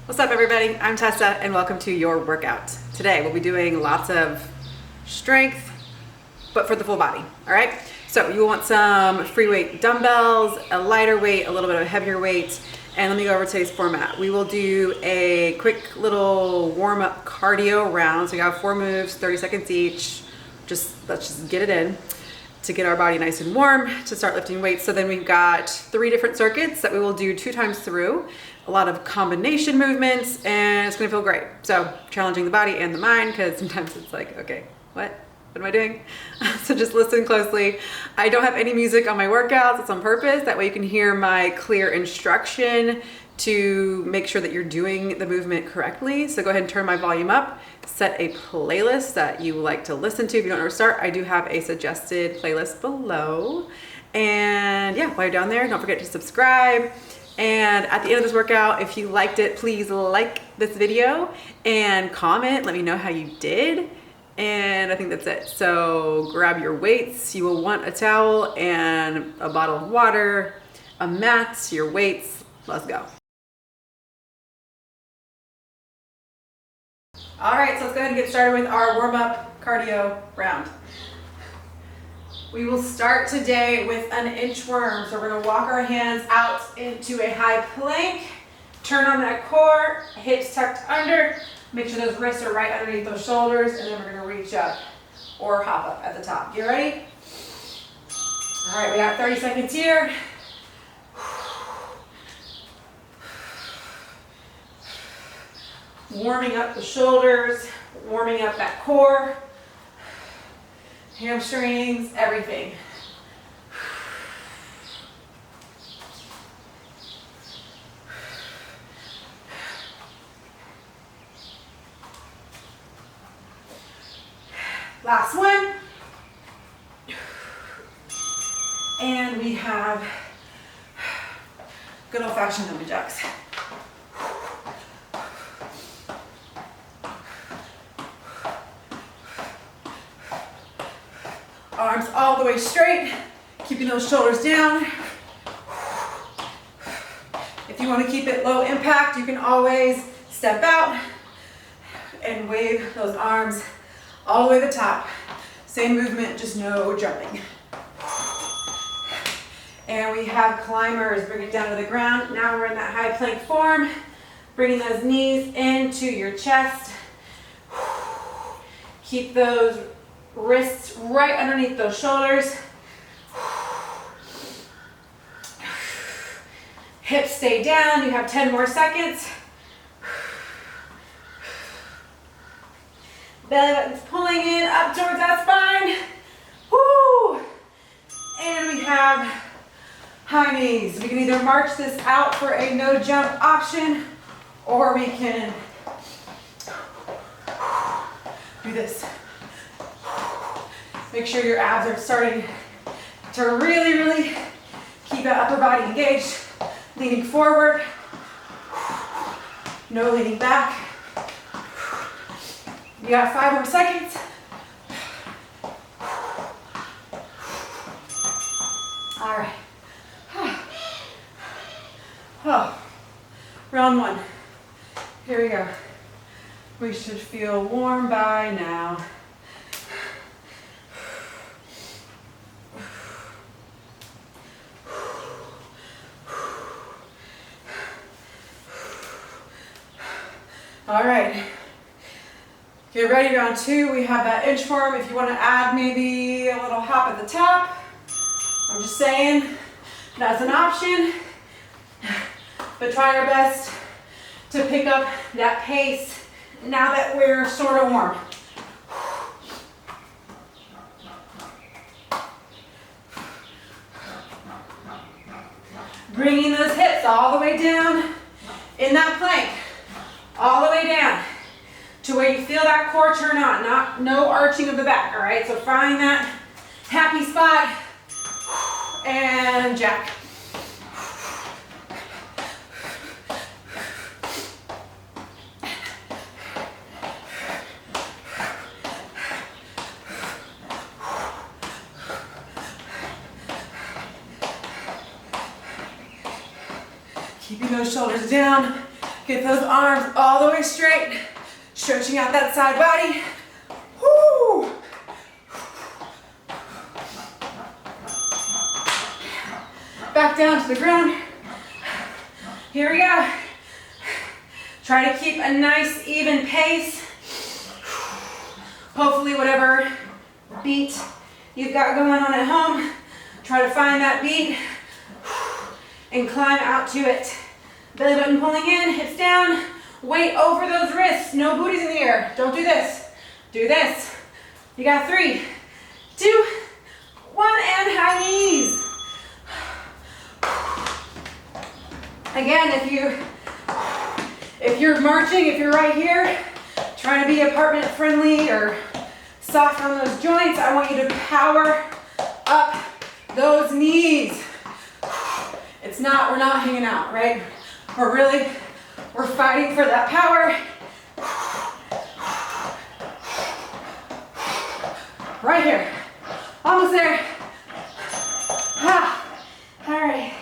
What's up, everybody? I'm Tessa and welcome to your workout. Today we'll be doing lots of strength, but for the full body, all right? So you will want some free weight dumbbells, a lighter weight, a little bit of a heavier weight, and let me go over today's format. We will do a quick little warm-up cardio round. So we have 4 moves, 30 seconds each. Let's just get it in to get our body nice and warm to start lifting weights. So then we've got 3 different circuits that we will do 2 times through. A lot of combination movements, and it's gonna feel great. So challenging the body and the mind, because sometimes it's like, okay, what am I doing? So just listen closely. I don't have any music on my workouts. It's on purpose. That way you can hear my clear instruction to make sure that you're doing the movement correctly. So go ahead and turn my volume up, set a playlist that you like to listen to. If you don't know where to start, I do have a suggested playlist below. And yeah, while you're down there, don't forget to subscribe. And at the end of this workout, if you liked it, please like this video and comment. Let me know how you did. And I think that's it. So grab your weights. You will want a towel and a bottle of water, a mat, your weights. Let's go. All right, so let's go ahead and get started with our warm-up cardio round. We will start today with an inchworm. So we're gonna walk our hands out into a high plank, turn on that core, hips tucked under, make sure those wrists are right underneath those shoulders, and then we're gonna reach up or hop up at the top. You ready? All right, we got 30 seconds here. Warming up the shoulders, warming up that core, hamstrings, everything. Last one. And we have good old-fashioned jumping jacks. Arms all the way straight, keeping those shoulders down. If you want to keep it low impact, you can always step out and wave those arms all the way to the top. Same movement, just no jumping. And we have climbers. Bring it down to the ground. Now we're in that high plank form. Bringing those knees into your chest. Keep those wrists right underneath those shoulders. Hips stay down. You have 10 more seconds. Belly button's pulling in up towards that spine. Woo! And we have high knees. We can either march this out for a no jump option, or we can do this. Make sure your abs are starting to really keep that upper body engaged. Leaning forward, no leaning back. You got 5 more seconds. All right. Oh. Round 1. Here we go. We should feel warm by now. All right, get ready, round 2. We have that inchworm. If you want to add maybe a little hop at the top, I'm just saying that's an option, but try our best to pick up that pace now that we're sort of warm. Bringing those hips all the way down in that plank. All the way down to where you feel that core turn on, no arching of the back, all right? So find that happy spot and jack. Keeping those shoulders down, Get those arms all the way straight, stretching out that side body. Woo! Back down to the ground. Here we go. Try to keep a nice even pace. Hopefully whatever beat you've got going on at home, try to find that beat and climb out to it. Belly button pulling in, hips down, weight over those wrists, no booties in the air. Don't do this. Do this. You got 3, 2, 1, and high knees. Again, if you're marching, if you're right here, trying to be apartment friendly or soft on those joints, I want you to power up those knees. We're not hanging out, right? We're fighting for that power. Right here, almost there. All right.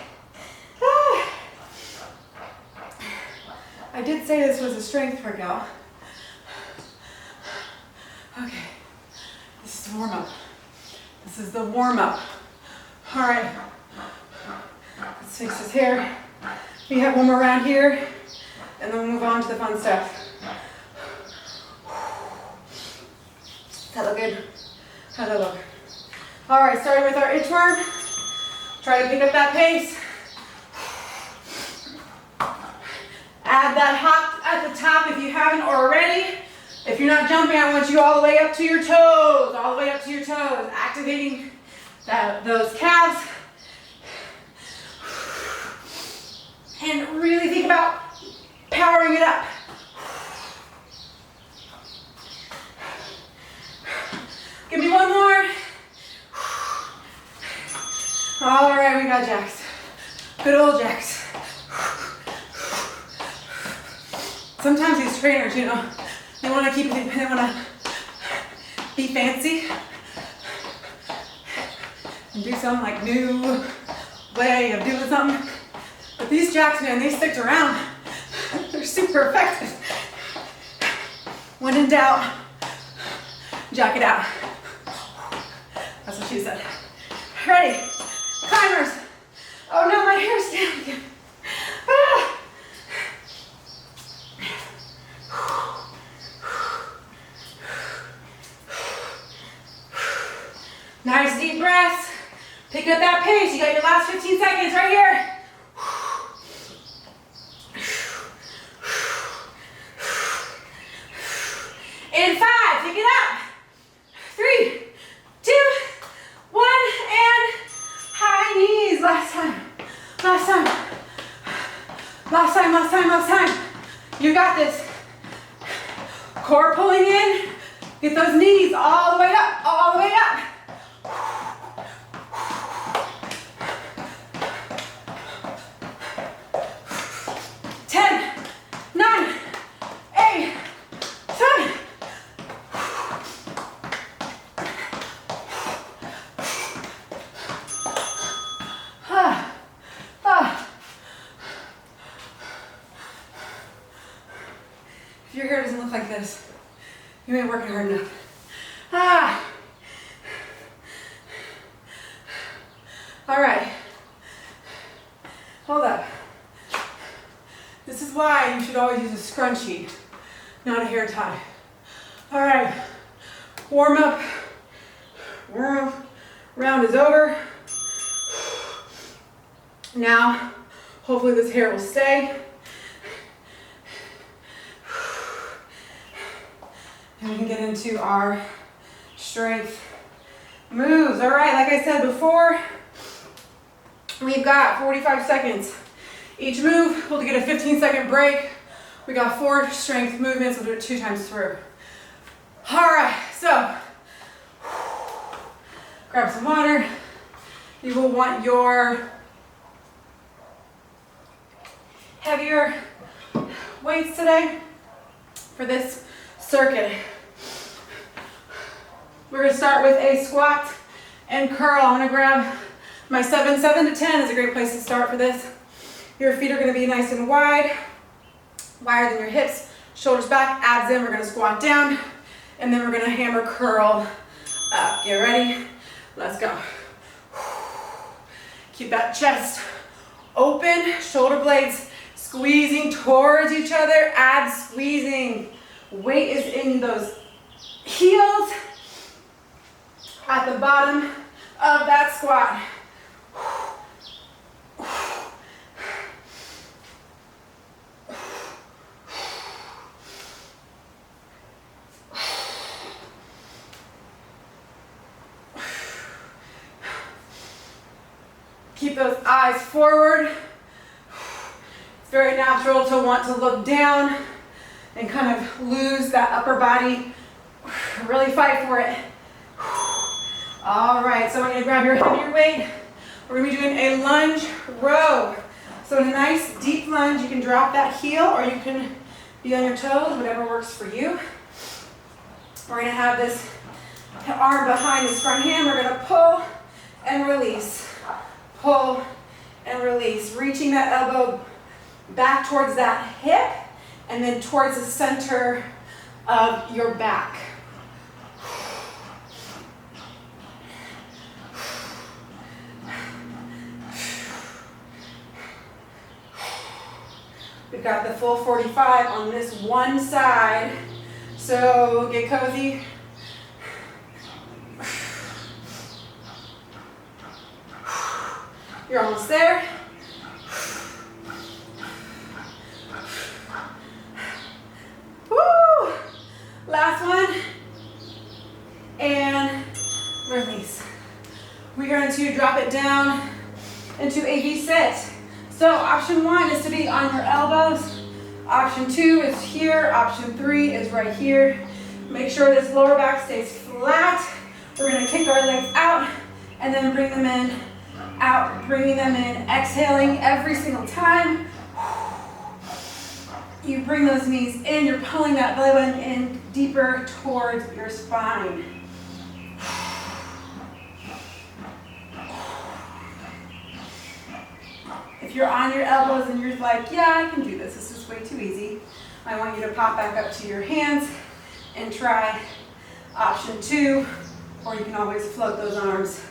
I did say this was a strength workout. Okay, this is the warm-up. This is the warm-up. All right, let's fix this here. We have one more round here, and then we'll move on to the fun stuff. Does that look good? How's that look? All right, starting with our inchworm. Try to pick up that pace. Add that hop at the top if you haven't already. If you're not jumping, I want you all the way up to your toes, all the way up to your toes, activating those calves. And really think about powering it up. Give me one more. All right, we got jacks. Good old jacks. Sometimes these trainers, they want to they want to be fancy and do some like new way of doing something. But these jacks, man, they stick around. They're super effective. When in doubt, jack it out. That's what she said. Ready? Climbers. Oh no, my hair's down again. Ah. Nice deep breaths. Pick up that pace. You got your last 15 seconds right here. In 5, pick it up. 3, 2, 1, and high knees. Last time. You got this. Core pulling in. Get those knees all the way up, all the way up. 10, 9, 8, 7. If your hair doesn't look like this, you ain't working hard enough. All right. Hold up. This is why you should always use a scrunchie, not a hair tie. All right. Warm up. Round is over. Now, hopefully this hair will stay. And we can get into our strength moves. All right, like I said before, we've got 45 seconds. Each move, we'll get a 15-second break. We got 4 strength movements. We'll do it 2 times through. All right, so grab some water. You will want your heavier weights today for this circuit. We're going to start with a squat and curl. I'm going to grab my 7 to 10 is a great place to start for this. Your feet are going to be nice and wide. wider than your hips, shoulders back, abs in. We're gonna squat down, and then we're gonna hammer curl up. Get ready? Let's go. Keep that chest open, shoulder blades squeezing towards each other, abs squeezing. Weight is in those heels at the bottom of that squat. Keep those eyes forward. It's very natural to want to look down and kind of lose that upper body. Really fight for it. All right, so I want you to grab your heavier weight. We're gonna be doing a lunge row. So a nice deep lunge, you can drop that heel or you can be on your toes, whatever works for you. We're gonna have this arm behind this front hand. We're gonna pull and release. Pull and release, reaching that elbow back towards that hip and then towards the center of your back. We've got the full 45 on this one side, so get cozy. You're almost there. Woo! Last one. And release. We're going to drop it down into a V-sit. So option 1 is to be on your elbows. Option 2 is here. Option 3 is right here. Make sure this lower back stays flat. We're going to kick our legs out and then bring them in. Out, bringing them in, exhaling every single time. You bring those knees in, you're pulling that belly button in deeper towards your spine. If you're on your elbows and you're like, yeah, I can do this is way too easy, I want you to pop back up to your hands and try option 2, or you can always float those arms.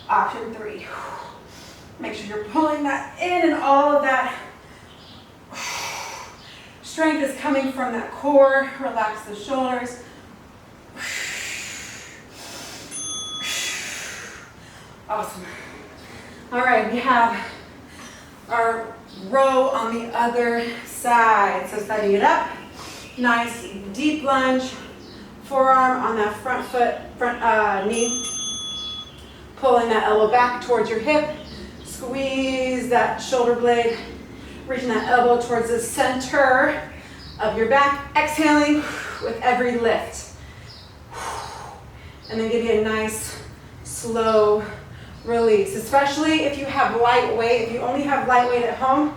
Option 3. Make sure you're pulling that in and all of that strength is coming from that core. Relax the shoulders. Awesome. All right, we have our row on the other side. So setting it up, nice deep lunge, forearm on that front foot, front knee. Pulling that elbow back towards your hip. Squeeze that shoulder blade. Reaching that elbow towards the center of your back. Exhaling with every lift. And then give you a nice, slow release. Especially if you have light weight. If you only have light weight at home,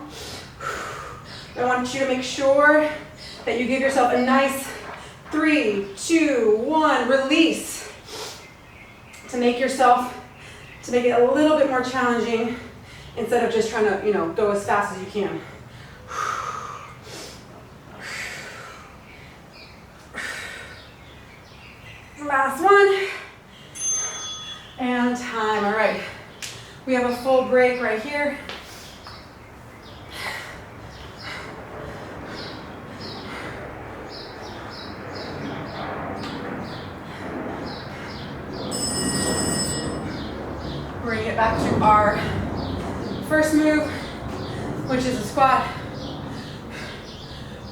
I want you to make sure that you give yourself a nice 3, 2, 1 release. To make it a little bit more challenging instead of just trying to, go as fast as you can. Last one. And time. All right. We have a full break right here. Bring it back to our first move, which is a squat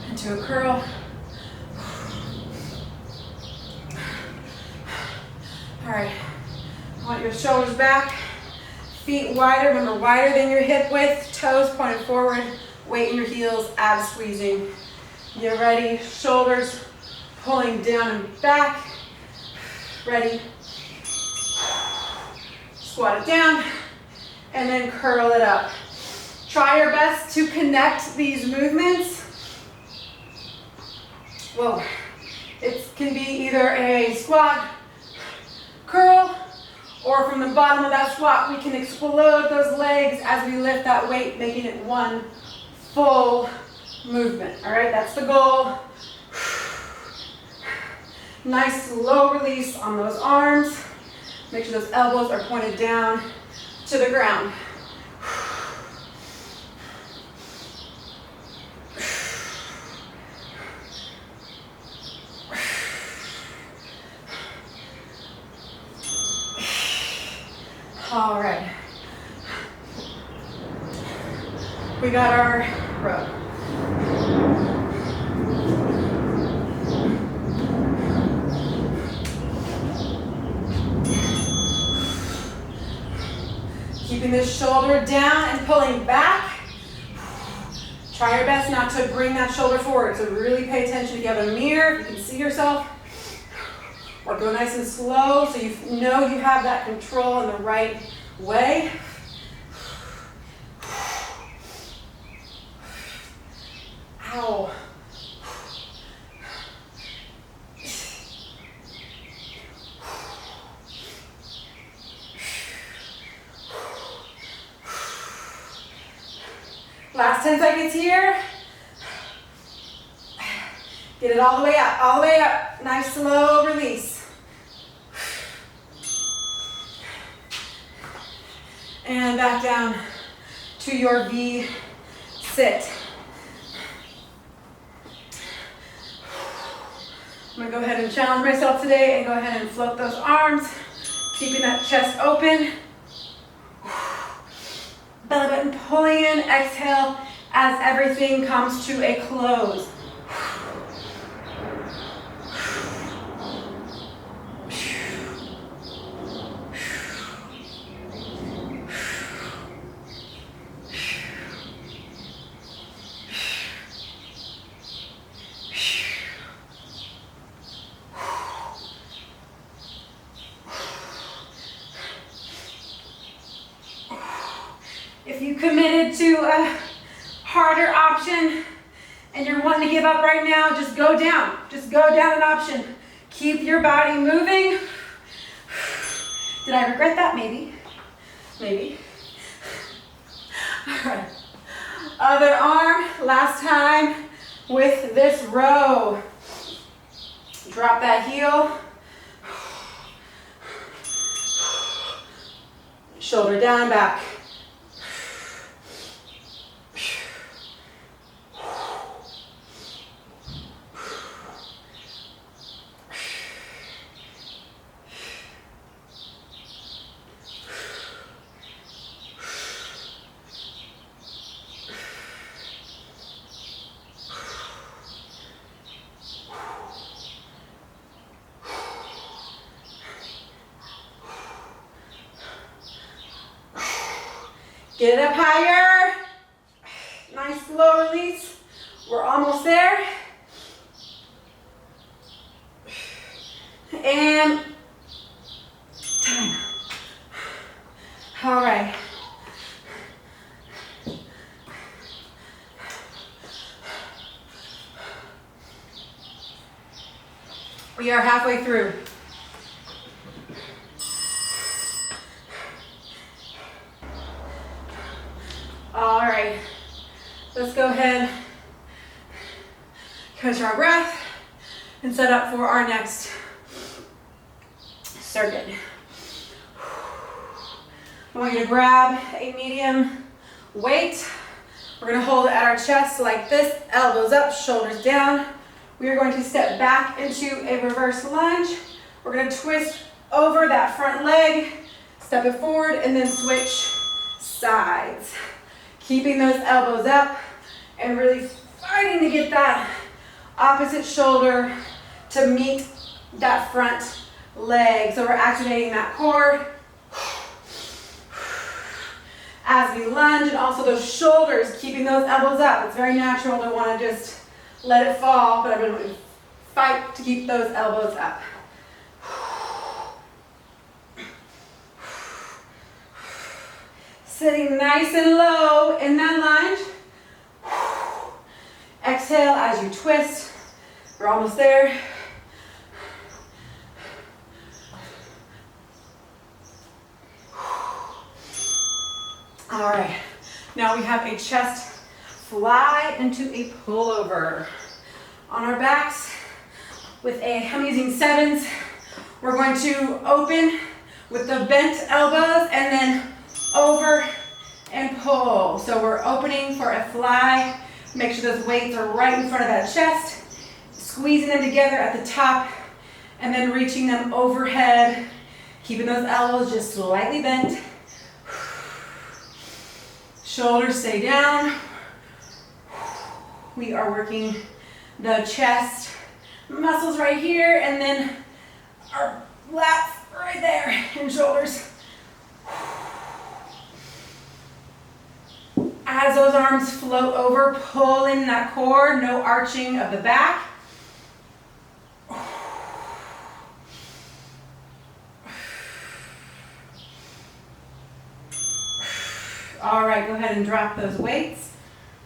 into a curl. All right, I want your shoulders back, feet wider, remember wider than your hip width, toes pointed forward, weight in your heels, abs squeezing. Get ready, shoulders pulling down and back. Ready. Squat it down, and then curl it up. Try your best to connect these movements. Whoa. It can be either a squat, curl, or from the bottom of that squat, we can explode those legs as we lift that weight, making it one full movement. All right, that's the goal. Nice slow release on those arms. Make sure those elbows are pointed down to the ground. All right. We got our row. Keeping this shoulder down and pulling back. Try your best not to bring that shoulder forward. So really pay attention. If you have a mirror, you can see yourself. Or go nice and slow so you know you have that control in the right way. Ow. Last 10 seconds here. Get it all the way up, all the way up. Nice slow release. And back down to your V sit. I'm gonna go ahead and challenge myself today and go ahead and float those arms, keeping that chest open. Belly button pulling in, exhale as everything comes to a close. If you committed to a harder option and you're wanting to give up right now, just go down. Just go down an option. Keep your body moving. Did I regret that? Maybe. Maybe. All right. Other arm, last time with this row. Drop that heel. Shoulder down, back. Get it up higher. Nice slow release. We're almost there. And time. All right. We are halfway through. All right, let's go ahead, catch our breath, and set up for our next circuit. I want you to grab a medium weight. We're gonna hold it at our chest like this, elbows up, shoulders down. We are going to step back into a reverse lunge. We're gonna twist over that front leg, step it forward, and then switch sides. Keeping those elbows up and really fighting to get that opposite shoulder to meet that front leg. So we're activating that core as we lunge, and also those shoulders, keeping those elbows up. It's very natural to want to just let it fall, but I'm going to fight to keep those elbows up. Sitting nice and low in that lunge. Exhale as you twist. We're almost there. All right, now we have a chest fly into a pullover. On our backs I'm using 7s. We're going to open with the bent elbows and then over and pull. So we're opening for a fly. Make sure those weights are right in front of that chest. Squeezing them together at the top and then reaching them overhead. Keeping those elbows just slightly bent. Shoulders stay down. We are working the chest muscles right here and then our lats right there and shoulders. As those arms float over, pull in that core, no arching of the back. All right, go ahead and drop those weights.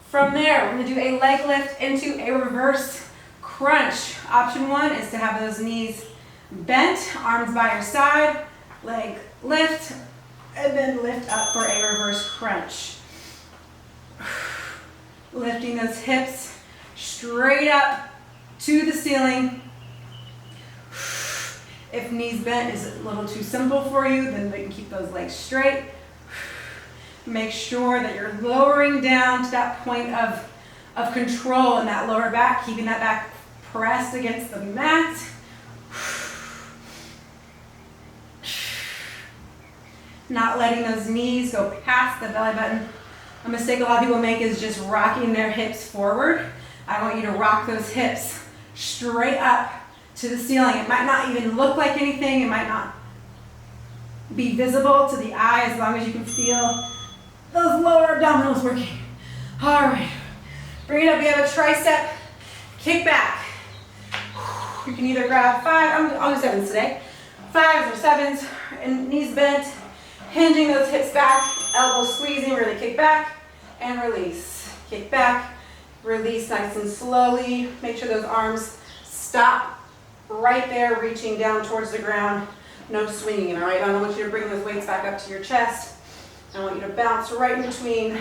From there, we're gonna do a leg lift into a reverse crunch. Option 1 is to have those knees bent, arms by your side, leg lift, and then lift up for a reverse crunch. Lifting those hips straight up to the ceiling. If knees bent is a little too simple for you, then we can keep those legs straight. Make sure that you're lowering down to that point of control in that lower back, keeping that back pressed against the mat. Not letting those knees go past the belly button. A mistake a lot of people make is just rocking their hips forward. I want you to rock those hips straight up to the ceiling. It might not even look like anything. It might not be visible to the eye as long as you can feel those lower abdominals working. All right, bring it up. We have a tricep kick back. You can either grab 5, I'll do 7s today. 5s or 7s, and knees bent, hinging those hips back, elbows squeezing, really kick back, and release. Kick back, release nice and slowly. Make sure those arms stop right there, reaching down towards the ground. No swinging, all right? I don't want you to bring those weights back up to your chest. I want you to bounce right in between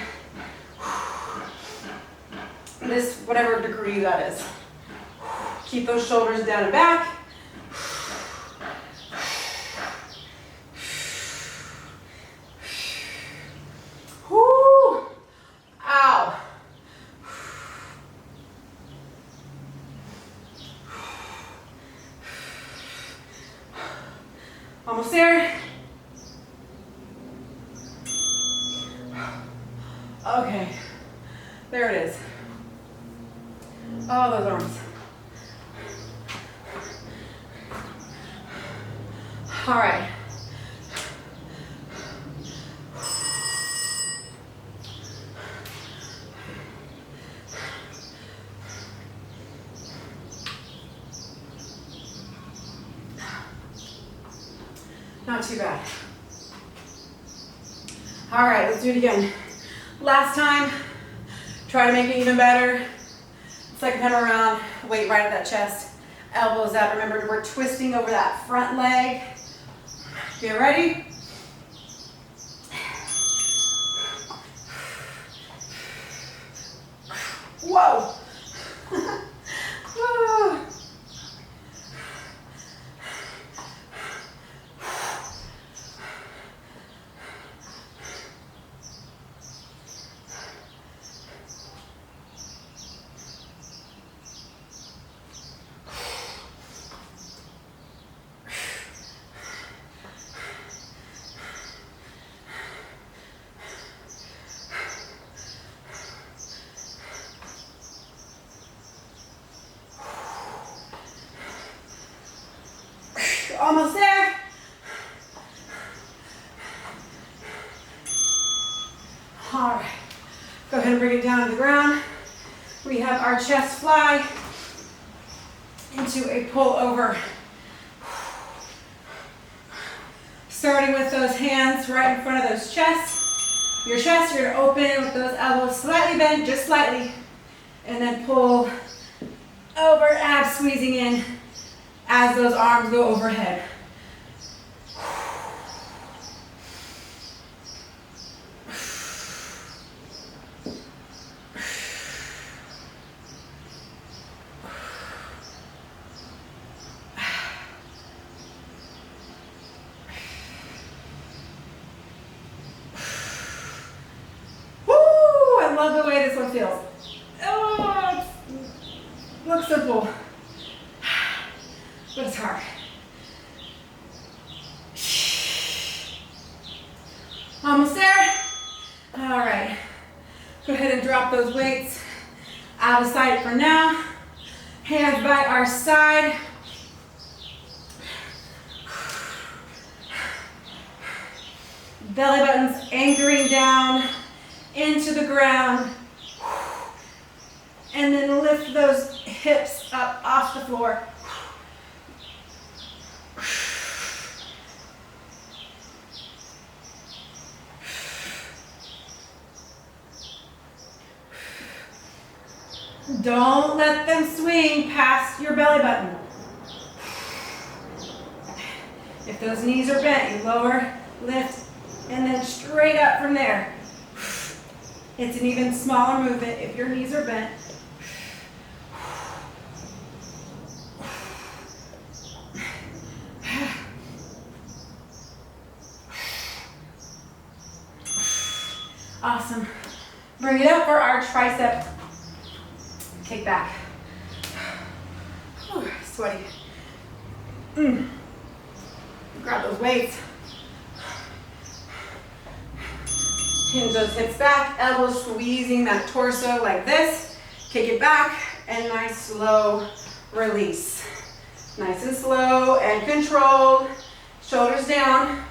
this, whatever degree that is. Keep those shoulders down and back. Whoo! Ow. Almost there. Okay, there it is. Oh, those arms. All right. Not too bad. All right, let's do it again. Last time, try to make it even better. Second time around, weight right at that chest, elbows up. Remember, we're twisting over that front leg. Get ready. Whoa. Almost there. All right, go ahead and bring it down to the ground. We have our chest fly into a pull over. Starting with those hands right in front of those chests. Your chest, you're gonna open with those elbows slightly bent, just slightly, and then pull over, abs squeezing in as those arms go overhead. feels. Oh, it looks simple, but it's hard. Almost there. All right. Go ahead and drop those weights out of sight for now. Hands by our side. Belly buttons anchoring down into the ground. And then lift those hips up off the floor. Don't let them swing past your belly button. If those knees are bent, you lower, lift, and then straight up from there. It's an even smaller movement if your knees are bent. Awesome. Bring it up for our tricep kick back. Whew, sweaty. Grab those weights. Hinge those hips back, elbows squeezing that torso like this. Kick it back, and nice slow release. Nice and slow and controlled. Shoulders down.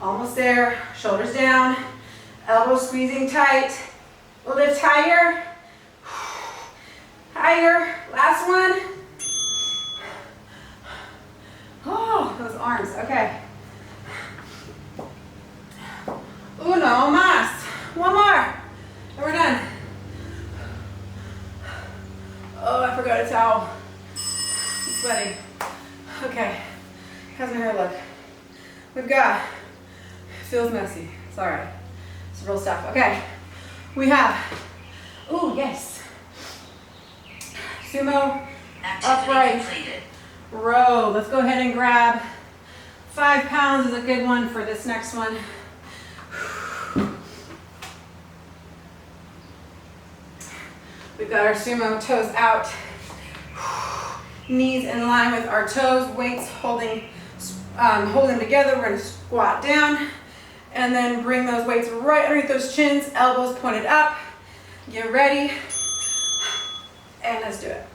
Almost there, shoulders down, elbows squeezing tight, lift higher, higher, last one. Oh, those arms, okay. Uno más, one more, and we're done. Oh, I forgot a towel, I'm sweaty. Okay, how's my hair look? We've got, feels messy, it's all right. It's real stuff. Okay, we have, ooh, yes. Sumo, upright, row. Let's go ahead and grab 5 pounds is a good one for this next one. We've got our sumo toes out, knees in line with our toes, weights holding them together. We're gonna squat down and then bring those weights right underneath those chins, elbows pointed up. Get ready, and let's do it.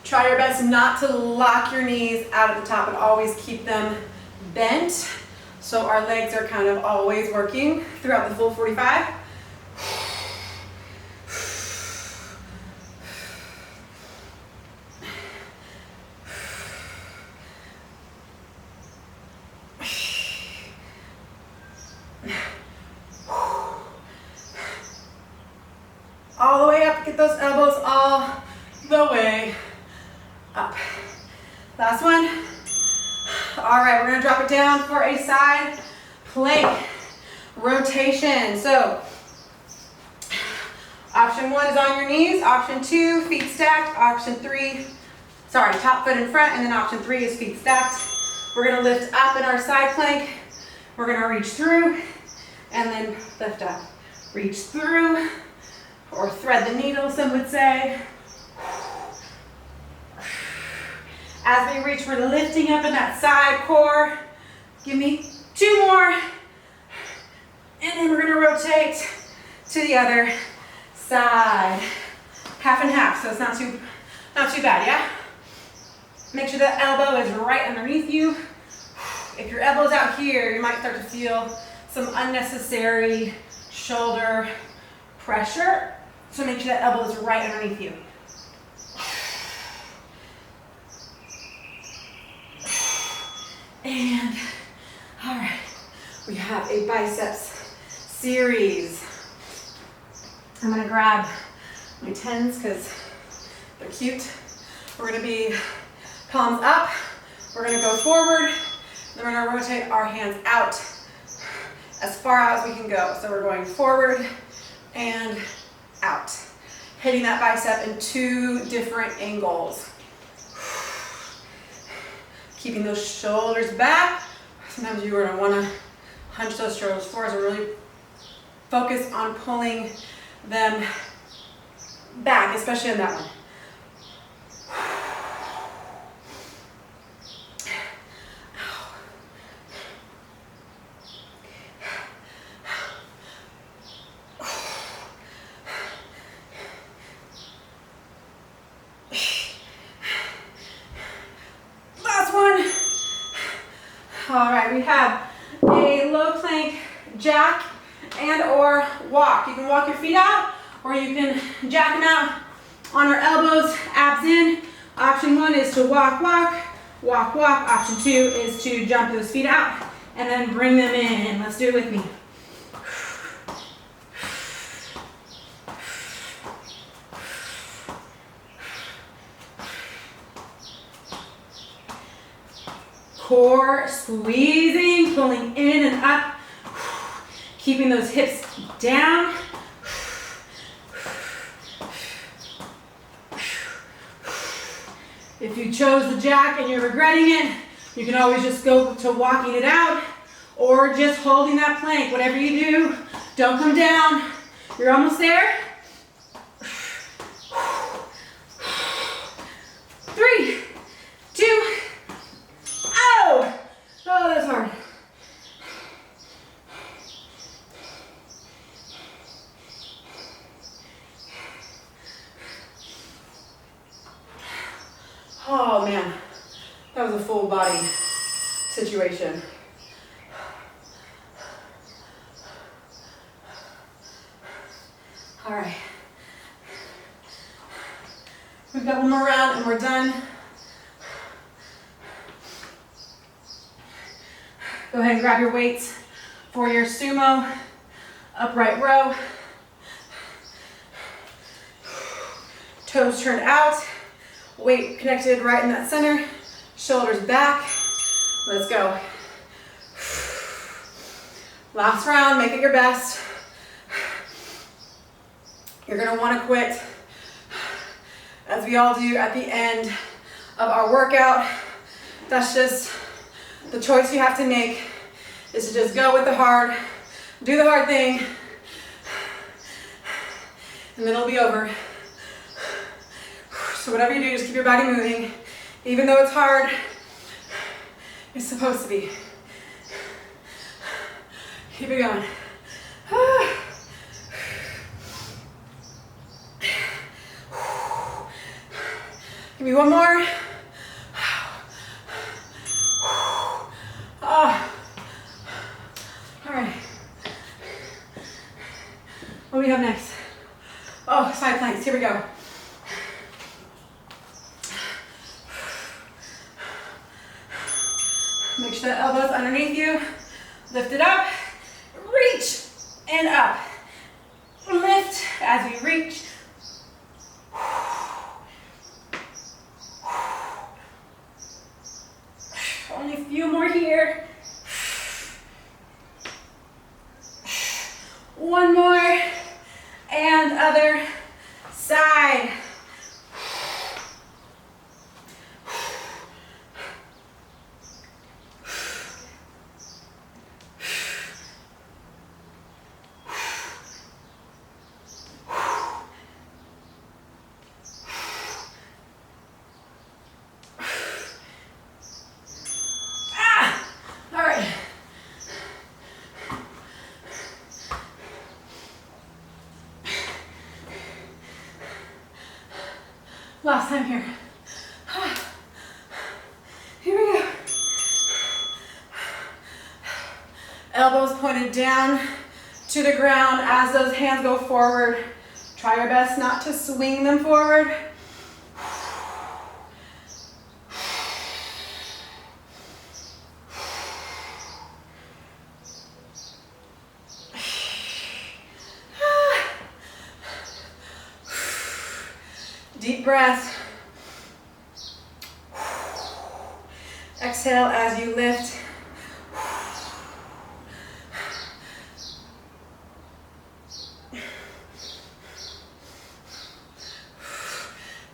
Try your best not to lock your knees out at the top and always keep them bent. So our legs are kind of always working throughout the full 45. All the way up, get those elbows all the way up. Last one. All right, we're gonna drop it down for a side plank rotation. So, option 1 is on your knees. Option 2, feet stacked. Option 3, top foot in front, and then option 3 is feet stacked. We're gonna lift up in our side plank. We're gonna reach through, and then lift up. Reach through, or thread the needle, some would say. As we reach, we're lifting up in that side core. Give me 2 more. And then we're gonna rotate to the other side. Half and half, so it's not too bad, yeah? Make sure that elbow is right underneath you. If your elbow's out here, you might start to feel some unnecessary shoulder pressure. So make sure that elbow is right underneath you. And, all right, we have a biceps series. I'm gonna grab my 10s because they're cute. We're gonna be palms up. We're gonna go forward. Then we're gonna rotate our hands out as far out as we can go. So we're going forward and out. Hitting that bicep in 2 different angles. Keeping those shoulders back. Sometimes you're gonna wanna hunch those shoulders forward, so really focus on pulling them back, especially on that one. Last one. All right, we have a low plank jack and or walk. You can walk your feet out or you can jack them out on our elbows, abs in. Option 1 is to walk, walk, walk, walk. Option 2 is to jump those feet out and then bring them in. Let's do it with me. Core squeezing, pulling in and up, keeping those hips down. If you chose the jack and you're regretting it, you can always just go to walking it out or just holding that plank. Whatever you do, don't come down. You're almost there. 3, 2, oh, that's hard. Oh man, that was a full body situation. All right. We've got one more round and we're done. Go ahead and grab your weights for your sumo upright row. Toes turned out, weight connected right in that center, shoulders back. Let's go. Last round, make it your best. You're gonna wanna quit, as we all do at the end of our workout. That's just the choice you have to make, is to just go with the hard, do the hard thing, and then it'll be over. So whatever you do, just keep your body moving. Even though it's hard, it's supposed to be. Keep it going. Give me one more. All right. What do we have next? Oh, side planks. Here we go. Make sure that elbow's underneath you. Lift it up. Reach and up. Lift as you reach. Only a few more here. One more. And other side. Last time here. Here we go. Elbows pointed down to the ground as those hands go forward. Try your best not to swing them forward. Deep breath. Exhale as you lift.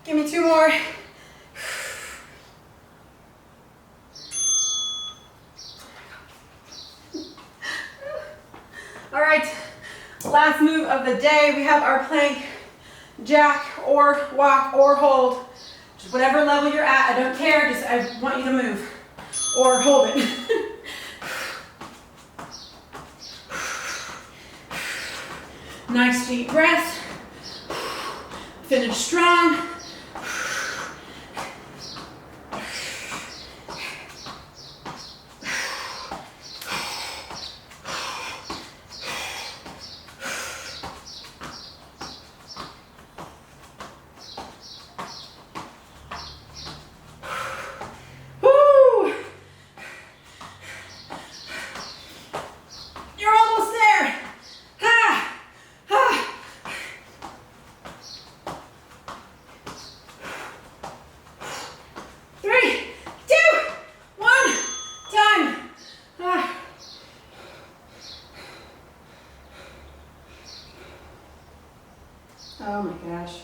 Give me 2 more. All right, last move of the day. We have our plank, jack, or walk, or hold. Just whatever level you're at, I don't care, just I want you to move. Or hold it. Nice deep breath. Finish strong. Oh my gosh.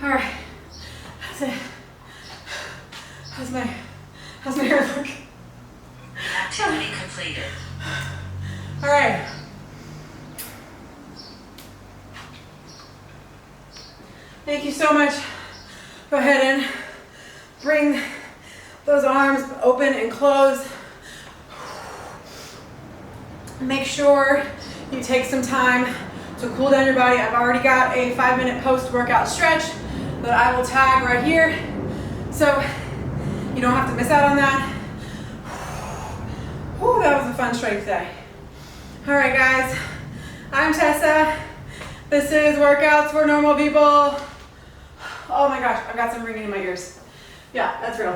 All right, that's it. How's my hair look? Activity completed. All right. Thank you so much. Go ahead and bring those arms open and close. Make sure you take some time to cool down your body. I've already got a 5-minute post-workout stretch that I will tag right here, so you don't have to miss out on that. Whew, that was a fun strength day. All right, guys, I'm Tessa. This is Workouts for Normal People. Oh my gosh, I've got some ringing in my ears. Yeah, that's real.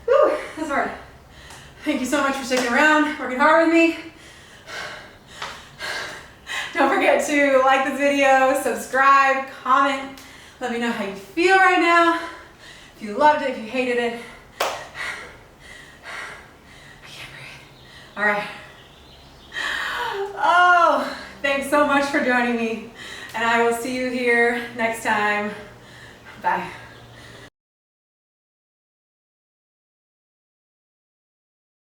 Whew, that's hard. Thank you so much for sticking around, working hard with me. Don't forget to like this video, subscribe, comment. Let me know how you feel right now. If you loved it, if you hated it. I can't breathe. All right. Oh, thanks so much for joining me. And I will see you here next time. Bye.